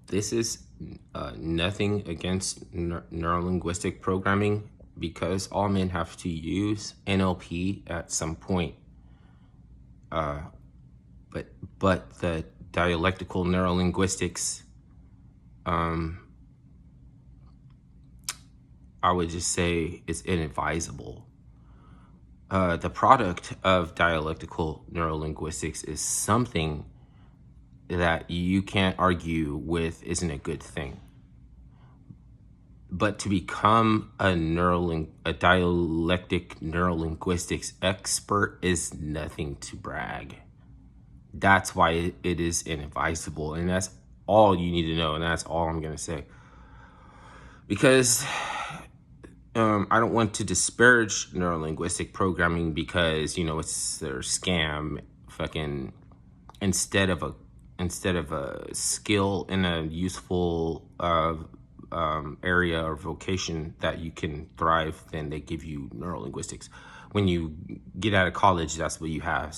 This is nothing against neurolinguistic programming, because all men have to use NLP at some point. But the dialectical neurolinguistics, I would just say, is inadvisable. The product of dialectical neurolinguistics is something that you can't argue with isn't a good thing. But to become a dialectic neurolinguistics expert is nothing to brag. That's why it is inadvisable, and that's all you need to know, and that's all I'm gonna say. Because I don't want to disparage neurolinguistic programming, because it's their scam. Fucking instead of a skill in a useful area or vocation that you can thrive, then they give you neurolinguistics. When you get out of college, that's what you have.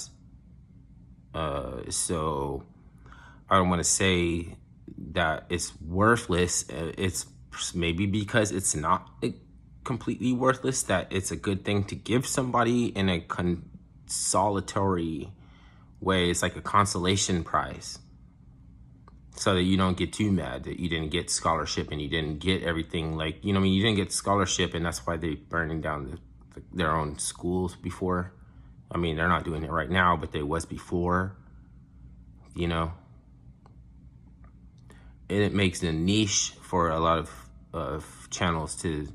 So I don't want to say that it's worthless. It's maybe because it's not completely worthless that it's a good thing to give somebody in a consolatory way. It's like a consolation prize, so that you don't get too mad that you didn't get scholarship and you didn't get everything. Like, you didn't get scholarship, and that's why they're burning down their own schools before. I mean, they're not doing it right now, but they was before, And it makes a niche for a lot of channels to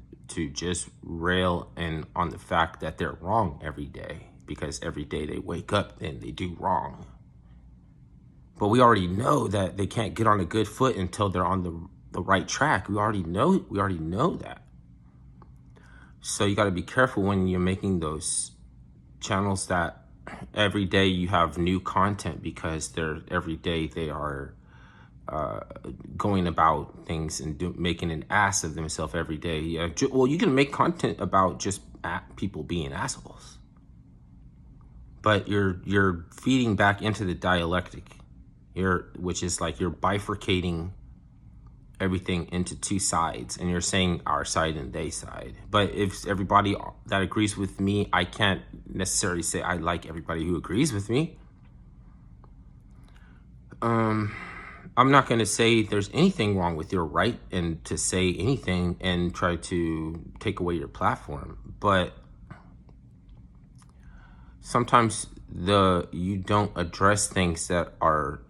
just rail and on the fact that they're wrong every day, because every day they wake up and they do wrong. But we already know that they can't get on a good foot until they're on the right track. We already know that. So you got to be careful when you're making those channels that every day you have new content, because every day they are going about things and making an ass of themselves every day. Well, you can make content about just people being assholes, but you're feeding back into the dialectic, which is like you're bifurcating everything into two sides, and you're saying our side and they side. But if everybody that agrees with me, I can't necessarily say I like everybody who agrees with me. I'm not going to say there's anything wrong with your right and to say anything and try to take away your platform, but sometimes you don't address things that are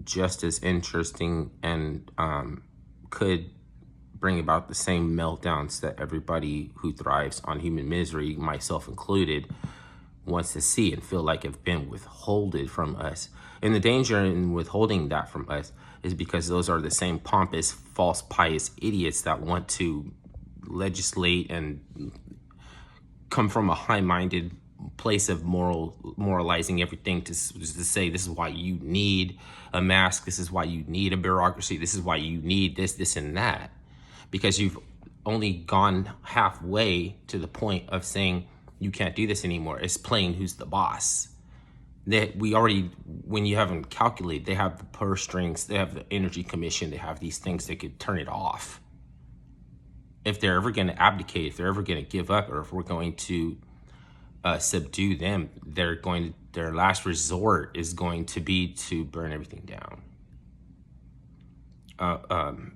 just as interesting and could bring about the same meltdowns that everybody who thrives on human misery, myself included, wants to see and feel like have been withholded from us. And the danger in withholding that from us is because those are the same pompous, false, pious idiots that want to legislate and come from a high-minded place of moralizing everything to say this is why you need a mask, this is why you need a bureaucracy, this is why you need this and that, because you've only gone halfway to the point of saying you can't do this anymore. It's playing who's the boss. That we already, when you haven't calculated, they have the purse strings, they have the energy commission, they have these things that could turn it off. If they're ever going to abdicate, if they're ever going to give up, or if we're going to subdue them, their last resort is going to be to burn everything down.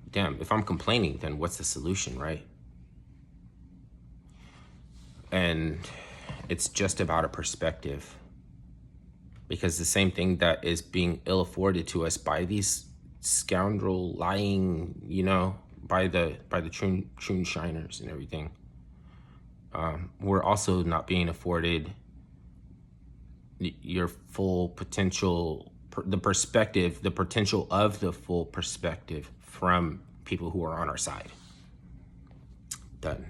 Damn, if I'm complaining, then what's the solution, right? And it's just about a perspective, because the same thing that is being ill afforded to us by these scoundrel lying, by the true shiners and everything, we're also not being afforded your full potential, the potential of the full perspective from people who are on our side. Done.